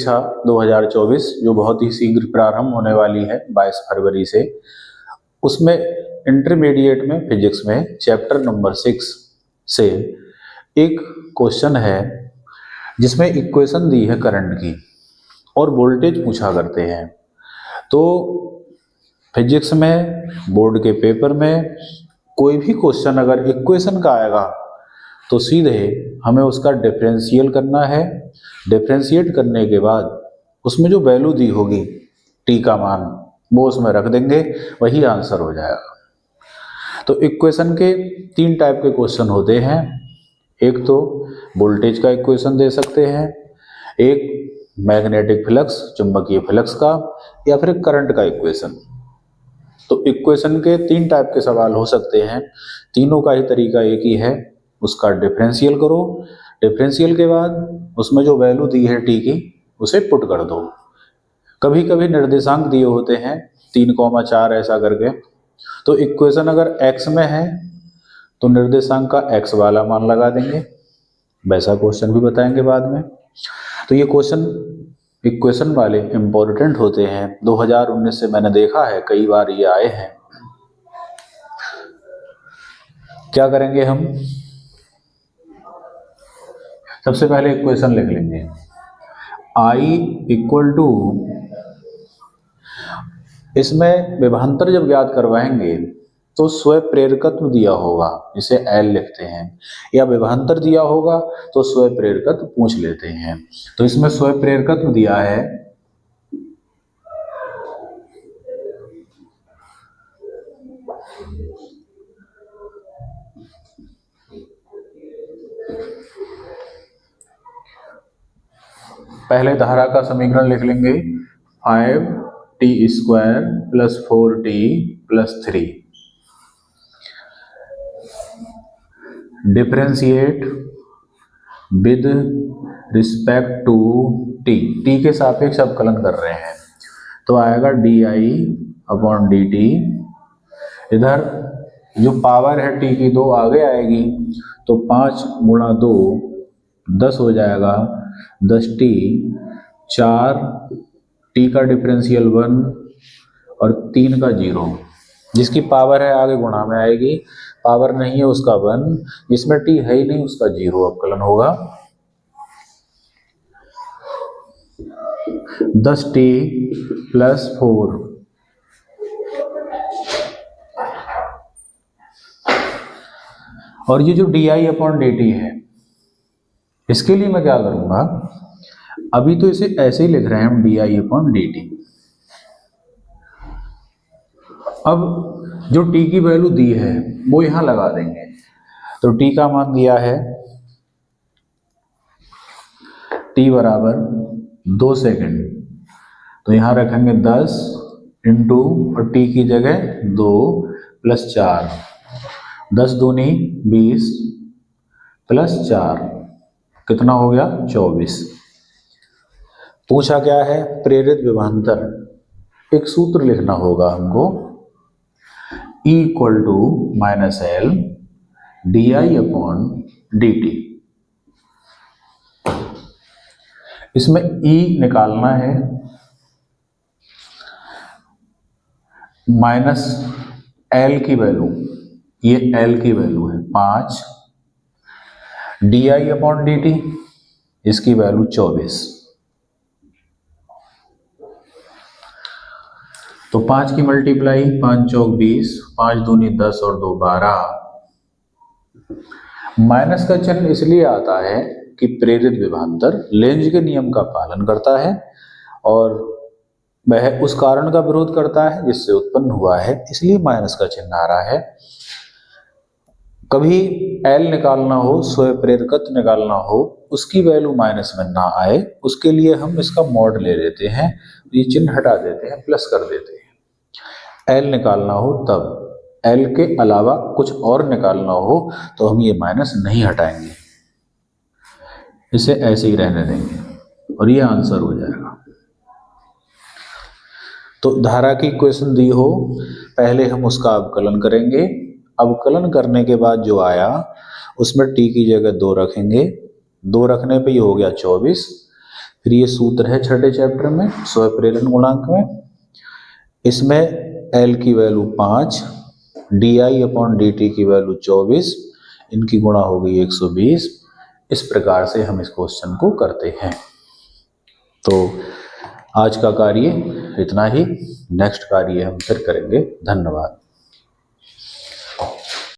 परीक्षा 2024 जो बहुत ही शीघ्र प्रारंभ होने वाली है 22 फरवरी से, उसमें इंटरमीडिएट में फिजिक्स में चैप्टर नंबर 6 से एक क्वेश्चन है जिसमें इक्वेशन दी है करंट की और वोल्टेज पूछा करते हैं। तो फिजिक्स में बोर्ड के पेपर में कोई भी क्वेश्चन अगर इक्वेशन का आएगा तो सीधे हमें उसका डिफरेंशियल करना है। डिफरेंशिएट करने के बाद उसमें जो वैल्यू दी होगी टी का मान वो उसमें रख देंगे, वही आंसर हो जाएगा। तो इक्वेशन के 3 टाइप के क्वेश्चन होते हैं। एक तो वोल्टेज का इक्वेशन दे सकते हैं, एक मैग्नेटिक फ्लक्स चुंबकीय फ्लक्स का, या फिर करंट का इक्वेशन। तो इक्वेशन के 3 टाइप के सवाल हो सकते हैं। तीनों का ही तरीका एक ही है, उसका डिफरेंशियल करो, डिफरेंशियल के बाद उसमें जो वैल्यू दी है टी की उसे पुट कर दो। कभी कभी निर्देशांक दिए होते हैं 3,4 ऐसा करके, तो इक्वेशन अगर x में है तो निर्देशांक का x वाला मान लगा देंगे, वैसा क्वेश्चन भी बताएंगे बाद में। तो ये क्वेश्चन इक्वेशन वाले इंपॉर्टेंट होते हैं। 2019 से मैंने देखा है कई बार ये आए हैं। क्या करेंगे हम, सबसे पहले इक्वेशन लिख लेंगे। I इक्वल टू, इसमें विभवांतर जब ज्ञात करवाएंगे तो स्वयं प्रेरकत्व दिया होगा, जिसे L लिखते हैं, या विभवांतर दिया होगा तो स्वयं प्रेरकत्व पूछ लेते हैं। तो इसमें स्वयं प्रेरकत्व दिया है पहले धारा का समीकरण लिख लेंगे 5t² + 4t + 3। Differentiate with respect to T के सापेक्ष अवकलन कर रहे हैं तो आएगा di/dt। इधर जो पावर है टी की 2 आगे आएगी तो 5 × 2 10 हो जाएगा, 10t, 4 टी का डिफरेंशियल 1 और 3 का 0। जिसकी पावर है आगे गुणा में आएगी, पावर नहीं है उसका 1, जिसमें टी है ही नहीं उसका 0 अवकलन होगा। 10t + 4 और ये जो di/dt है, इसके लिए मैं क्या करूंगा, अभी तो इसे ऐसे ही लिख रहे हैं हम di/dt। अब जो t की वैल्यू दी है वो यहां लगा देंगे। तो t का मान दिया है t = 2 सेकेंड, तो यहां रखेंगे 10 इंटू और t की जगह 2 + 4, 10 दूनी 20 + 4 कितना हो गया 24। पूछा क्या है, प्रेरित विभवांतर। एक सूत्र लिखना होगा हमको, E = -L di/dt। इसमें E निकालना है, -L की वैल्यू, ये L की वैल्यू है 5, di/dt इसकी वैल्यू 24। तो 5 की मल्टीप्लाई, 5 चौक 20, 5 दूनी 10 और 2 12। माइनस का चिन्ह इसलिए आता है कि प्रेरित विभवांतर लेंज के नियम का पालन करता है और वह उस कारण का विरोध करता है जिससे उत्पन्न हुआ है, इसलिए माइनस का चिन्ह आ रहा है। कभी L निकालना हो, स्वयं प्रेरकत्व निकालना हो, उसकी वैल्यू माइनस में ना आए, उसके लिए हम इसका मॉड ले लेते हैं, ये चिन्ह हटा देते हैं, प्लस कर देते हैं। L निकालना हो तब, L के अलावा कुछ और निकालना हो तो हम ये माइनस नहीं हटाएंगे, इसे ऐसे ही रहने देंगे और ये आंसर हो जाएगा। तो धारा की इक्वेशन दी हो, पहले हम उसका अवकलन करेंगे। अवकलन करने के बाद जो आया उसमें t की जगह 2 रखेंगे, 2 रखने पे ये हो गया 24, फिर ये सूत्र है छठे चैप्टर में स्वप्रेरण गुणांक में, इसमें L की वैल्यू 5, di/dt की वैल्यू 24, इनकी गुणा हो गई 120। इस प्रकार से हम इस क्वेश्चन को करते हैं। तो आज का कार्य इतना ही, नेक्स्ट कार्य हम फिर करेंगे। धन्यवाद।